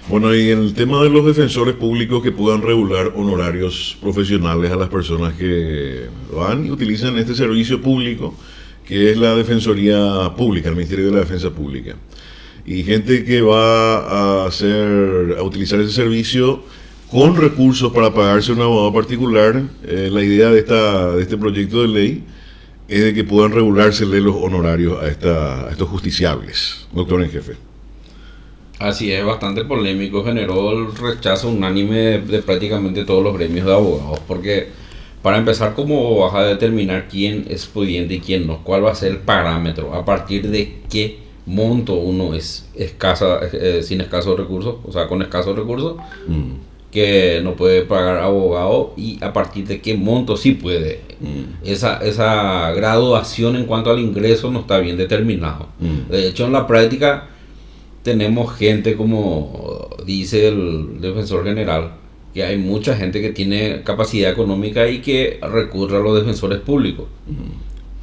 Bueno, y en el tema de los defensores públicos que puedan regular honorarios profesionales a las personas que van y utilizan este servicio público, que es la Defensoría Pública, el Ministerio de la Defensa Pública. Y gente que va a utilizar ese servicio con recursos para pagarse un abogado particular, la idea de este proyecto de ley es de que puedan regulársele los honorarios a estos justiciables, doctor en jefe. Así es, bastante polémico, generó el rechazo unánime de prácticamente todos los gremios de abogados, porque para empezar, ¿cómo vas a determinar quién es pudiente y quién no? ¿Cuál va a ser el parámetro? ¿A partir de qué monto uno es sin escasos recursos, o sea, con escasos recursos, que no puede pagar abogado, y a partir de qué monto sí puede? Esa graduación en cuanto al ingreso no está bien determinado. De hecho, en la práctica tenemos gente, como dice el defensor general, que hay mucha gente que tiene capacidad económica y que recurre a los defensores públicos.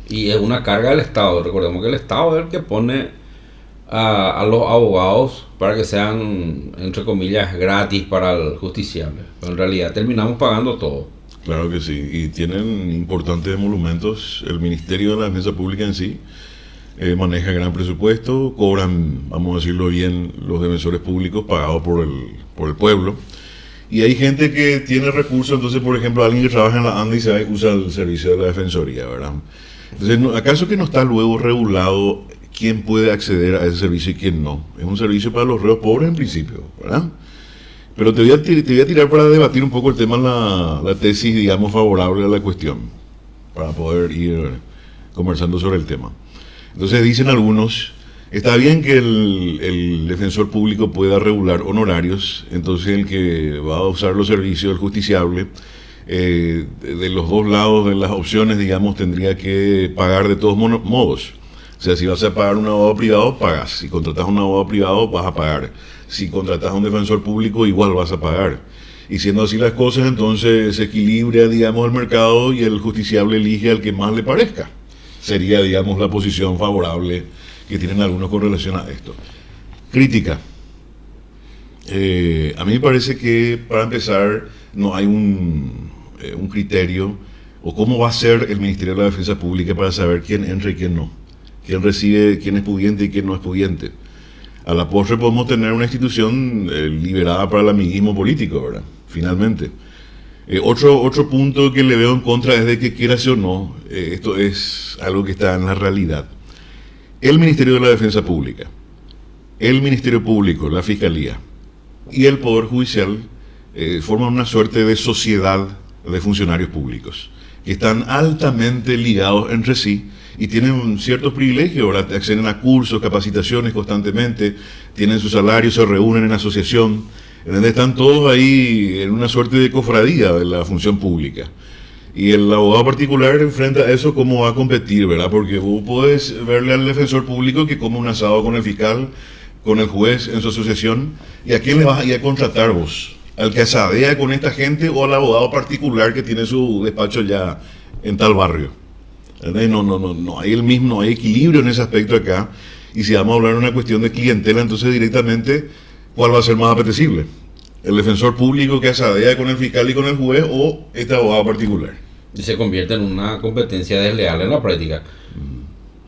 Y es una carga del Estado. Recordemos que el Estado es el que pone a los abogados para que sean, entre comillas, gratis para el justiciable. Pero en realidad terminamos pagando todo. Claro que sí, y tienen importantes emolumentos. El Ministerio de la Defensa Pública en sí maneja gran presupuesto, cobran, vamos a decirlo bien, los defensores públicos pagados por el pueblo. Y hay gente que tiene recursos, entonces, por ejemplo, alguien que trabaja en la ANDI se va y usa el servicio de la Defensoría, ¿verdad? Entonces, ¿acaso que no está luego regulado quién puede acceder a ese servicio y quién no? Es un servicio para los reos pobres en principio, ¿verdad? Pero te voy a tirar para debatir un poco el tema, la tesis, digamos, favorable a la cuestión, para poder ir conversando sobre el tema. Entonces dicen algunos, está bien que el defensor público pueda regular honorarios, entonces el que va a usar los servicios del justiciable, de los dos lados de las opciones, digamos, tendría que pagar de todos modos. O sea, si vas a pagar un abogado privado, pagas. Si contratas a un abogado privado, vas a pagar. Si contratas a un defensor público, igual vas a pagar. Y siendo así las cosas, entonces se equilibra, digamos, el mercado y el justiciable elige al que más le parezca. Sería, digamos, la posición favorable que tienen algunos con relación a esto. Crítica. A mí me parece que, para empezar, no hay un criterio, o cómo va a ser el Ministerio de la Defensa Pública para saber quién entra y quién no, quién recibe, quién es pudiente y quién no es pudiente. A la postre podemos tener una institución liberada para el amiguismo político, ¿verdad? Finalmente. Otro punto que le veo en contra es de que, quieras o no, esto es algo que está en la realidad. El Ministerio de la Defensa Pública, el Ministerio Público, la Fiscalía y el Poder Judicial forman una suerte de sociedad de funcionarios públicos que están altamente ligados entre sí y tienen ciertos privilegios, ¿verdad? Acceden a cursos, capacitaciones constantemente, tienen sus salarios, se reúnen en asociación, donde están todos ahí en una suerte de cofradía de la función pública. Y el abogado particular enfrenta a eso, cómo va a competir, ¿verdad? Porque vos podés verle al defensor público que come un asado con el fiscal, con el juez en su asociación, ¿y a quién le vas a ir a contratar vos? ¿Al que asadea con esta gente o al abogado particular que tiene su despacho ya en tal barrio? No hay no hay equilibrio en ese aspecto acá. Y si vamos a hablar de una cuestión de clientela, entonces directamente, ¿cuál va a ser más apetecible? ¿El defensor público que asadea con el fiscal y con el juez o este abogado particular? Y se convierte en una competencia desleal en la práctica.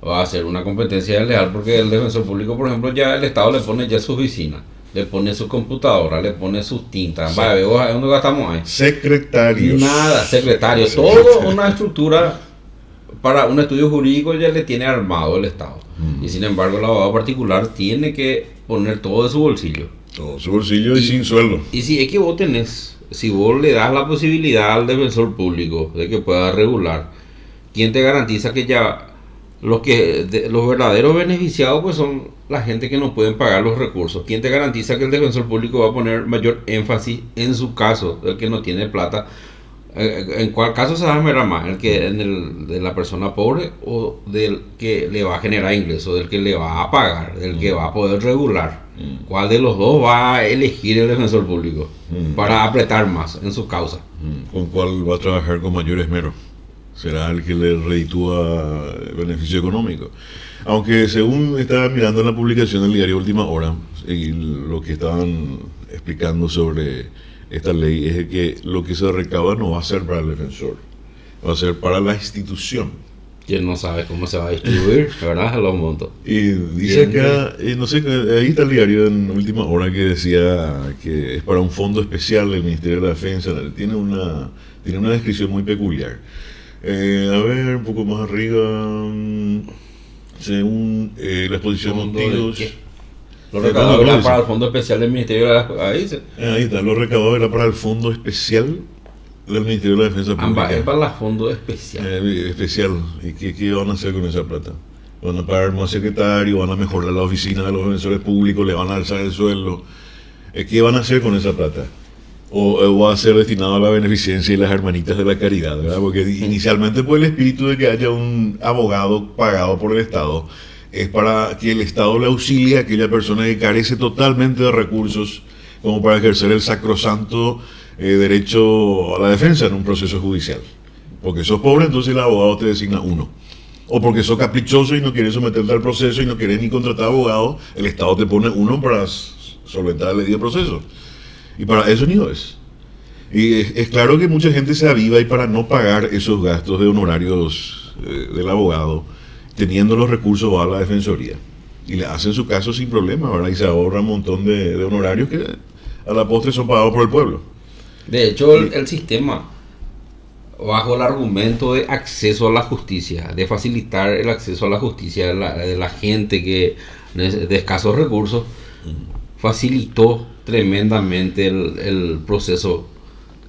Va a ser una competencia desleal porque el defensor público, por ejemplo, ya el Estado le pone ya su oficina, le pone su computadora, le pone sus tintas. Sí. Vaya, ¿dónde gastamos ahí? Secretarios. Nada, secretarios. Todo una estructura para un estudio jurídico ya le tiene armado el Estado. Y sin embargo, el abogado particular tiene que poner todo de su bolsillo. Todo su bolsillo y sin sueldo. Y si es que vos tenés, si vos le das la posibilidad al defensor público de que pueda regular, ¿quién te garantiza que ya los verdaderos beneficiados pues son la gente que no pueden pagar los recursos? ¿Quién te garantiza que el defensor público va a poner mayor énfasis en su caso, el que no tiene plata? ¿En cuál caso se va a mirar más? ¿El de la persona pobre o del que le va a generar ingresos, del que le va a pagar, del que va a poder regular? ¿Cuál de los dos va a elegir el defensor público para apretar más en su causa? ¿Con cuál va a trabajar con mayor esmero? ¿Será el que le reditúa beneficio económico? Aunque según estaba mirando en la publicación del diario Última Hora y lo que estaban explicando sobre esta ley es que lo que se recauda no va a ser para el defensor, va a ser para la institución. Que no sabe cómo se va a distribuir, ¿verdad? Los montos. Y dice acá, no sé, ahí está el diario en última hora que decía que es para un fondo especial del Ministerio de la Defensa. Tiene una descripción muy peculiar. A ver, un poco más arriba, según la exposición de motivos. Lo recaudado era para el fondo especial del Ministerio de la Defensa. Ahí está, lo recaudado era para el fondo especial del Ministerio de la Defensa Pública. Es para el fondo especial. Especial. ¿Y qué van a hacer con esa plata? Van a pagar más secretario, van a mejorar la oficina de los defensores públicos, le van a alzar el sueldo. ¿Qué van a hacer con esa plata? O va a ser destinado a la beneficencia y las hermanitas de la caridad, ¿verdad? Porque inicialmente pues el espíritu de que haya un abogado pagado por el Estado es para que el Estado le auxilie a aquella persona que carece totalmente de recursos como para ejercer el sacrosanto derecho a la defensa en un proceso judicial. Porque sos pobre, entonces el abogado te designa uno. O porque sos caprichoso y no quieres someterte al proceso y no quieres ni contratar abogado, el Estado te pone uno para solventar el debido proceso. Y para eso ni es. Y es claro que mucha gente se aviva y para no pagar esos gastos de honorarios del abogado, teniendo los recursos va a la defensoría. Y le hacen su caso sin problema, ¿verdad? Y se ahorra un montón de honorarios que a la postre son pagados por el pueblo. De hecho, el sistema, bajo el argumento de acceso a la justicia, de facilitar el acceso a la justicia de la gente que de escasos recursos, facilitó tremendamente el proceso,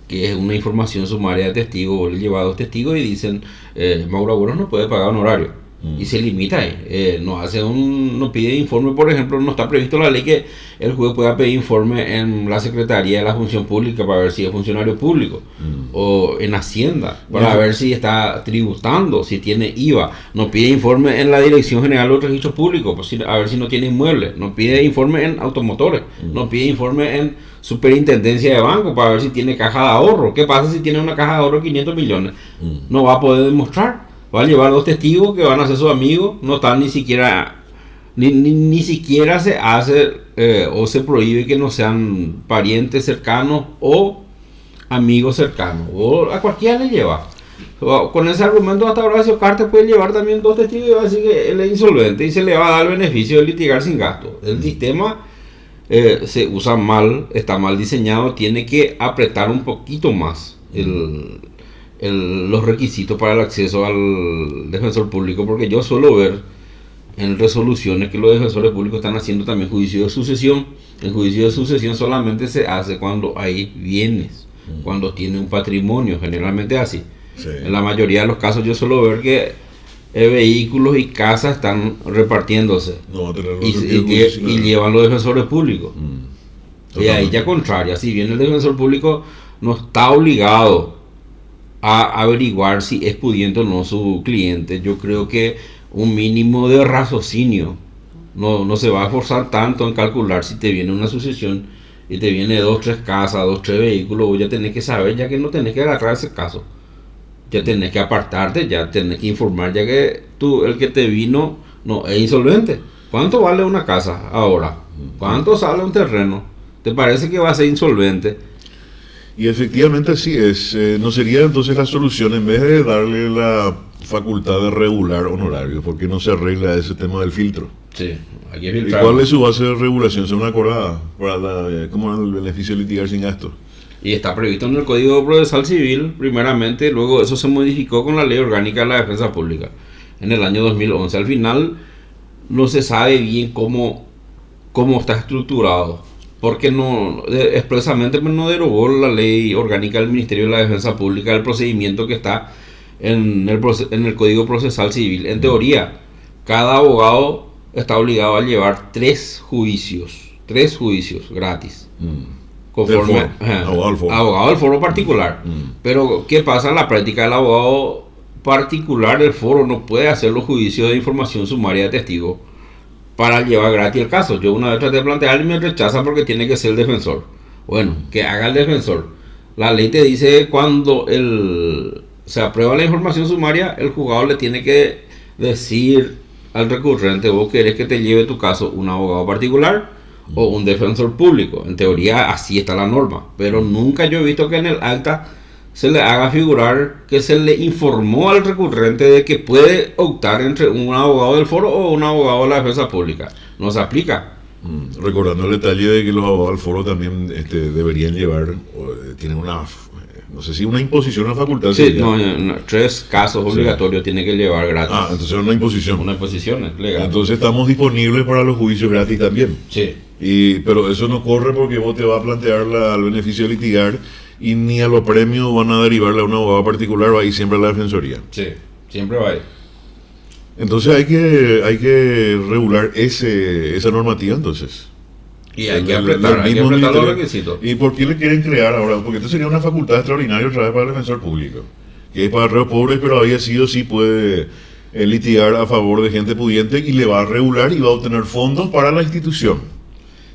que es una información sumaria de testigos, llevados testigos y dicen, Mauro Agüeros no puede pagar honorario. Y se limita ahí, no pide informe, por ejemplo, no está previsto en la ley que el juez pueda pedir informe en la Secretaría de la Función Pública para ver si es funcionario público, o en Hacienda para ver si está tributando, si tiene IVA. No pide informe en la Dirección General de los Registros Públicos, pues, a ver si no tiene inmuebles. No pide informe en automotores, no pide informe en Superintendencia de Banco para ver si tiene caja de ahorro. ¿Qué pasa si tiene una caja de ahorro de 500 millones? No va a poder demostrar. Va a llevar dos testigos que van a ser sus amigos, no están ni siquiera, ni siquiera se hace o se prohíbe que no sean parientes cercanos o amigos cercanos, o a cualquiera le lleva. Con ese argumento hasta Horacio Cartes puede llevar también dos testigos y va a decir que él es insolvente y se le va a dar el beneficio de litigar sin gasto. El sistema se usa mal, está mal diseñado, tiene que apretar un poquito más los requisitos para el acceso al defensor público, porque yo suelo ver en resoluciones que los defensores públicos están haciendo también juicio de sucesión. El juicio de sucesión solamente se hace cuando hay bienes, cuando tiene un patrimonio, generalmente así. Sí. En la mayoría de los casos yo suelo ver que vehículos y casas están repartiéndose y llevan los defensores públicos. Y ahí ya contraria, si bien el defensor público no está obligado a averiguar si es pudiente o no su cliente, yo creo que un mínimo de raciocinio no se va a esforzar tanto en calcular si te viene una sucesión y te viene 2, 3 casas, 2, 3 vehículos. Vos ya tenés que saber, ya que no tenés que agarrar ese caso, ya tenés que apartarte, ya tenés que informar, ya que tú, el que te vino no es insolvente. ¿Cuánto vale una casa ahora? ¿Cuánto sale un terreno? ¿Te parece que va a ser insolvente? Y efectivamente así es. ¿No sería entonces la solución, en vez de darle la facultad de regular honorarios, por qué no se arregla ese tema del filtro? Sí, aquí es ¿Y cuál es su base de regulación? ¿Son una acordada para cómo el beneficio de litigar sin gasto? Y está previsto en el Código Procesal Civil, primeramente, luego eso se modificó con la Ley Orgánica de la Defensa Pública en el año 2011. Al final no se sabe bien cómo está estructurado, porque expresamente no derogó la Ley Orgánica del Ministerio de la Defensa Pública, el procedimiento que está en el Código Procesal Civil. En teoría, cada abogado está obligado a llevar 3 juicios gratis, conforme abogado del foro particular. Pero ¿qué pasa en la práctica? El abogado particular del foro no puede hacer los juicios de información sumaria de testigos para llevar gratis el caso. Yo una vez traté de plantear y me rechazan porque tiene que ser el defensor. Bueno, que haga el defensor. La ley te dice cuando se aprueba la información sumaria, el juzgado le tiene que decir al recurrente: vos querés que te lleve tu caso un abogado particular o un defensor público. En teoría así está la norma, pero nunca yo he visto que en el acta se le haga figurar que se le informó al recurrente de que puede optar entre un abogado del foro o un abogado de la defensa pública. No se aplica. Recordando el detalle de que los abogados del foro también deberían llevar, tienen una, no sé si una imposición, una facultad. Sí, no, 3 casos obligatorios tiene que llevar gratis. Ah, entonces es una imposición. Una imposición es legal. Entonces estamos disponibles para los juicios gratis también. Sí. Pero eso no corre porque vos te vas a plantear al beneficio de litigar y ni a los premios van a derivarle a un abogado particular, va a ir siempre a la defensoría. Sí, siempre va a ir. Entonces hay que regular esa normativa entonces. Y hay que apretar los requisitos. ¿Y por qué le quieren crear ahora? Porque esto sería una facultad extraordinaria otra vez para el defensor público, que es para reos pobres, pero había sido sí puede litigar a favor de gente pudiente y le va a regular y va a obtener fondos para la institución.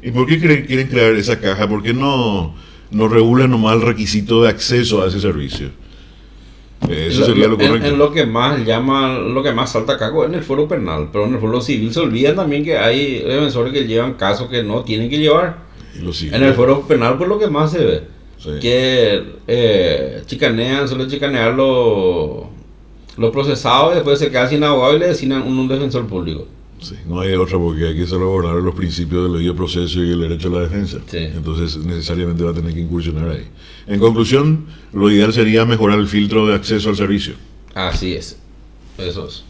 ¿Y por qué quieren crear esa caja? ¿Por qué no regulan nomás el requisito de acceso a ese servicio? Eso sería lo correcto. En lo que más salta acá en el foro penal, pero en el foro civil se olvidan también que hay defensores que llevan casos que no tienen que llevar. En el foro penal pues lo que más se ve, sí, que suelen chicanear los procesados y después se quedan sin abogado y le designan un defensor público. Sí, no hay otra porque hay que salvaguardar los principios del debido proceso y el derecho a la defensa. Sí. Entonces necesariamente va a tener que incursionar ahí. En conclusión, lo ideal sería mejorar el filtro de acceso al servicio. Así es. Eso es.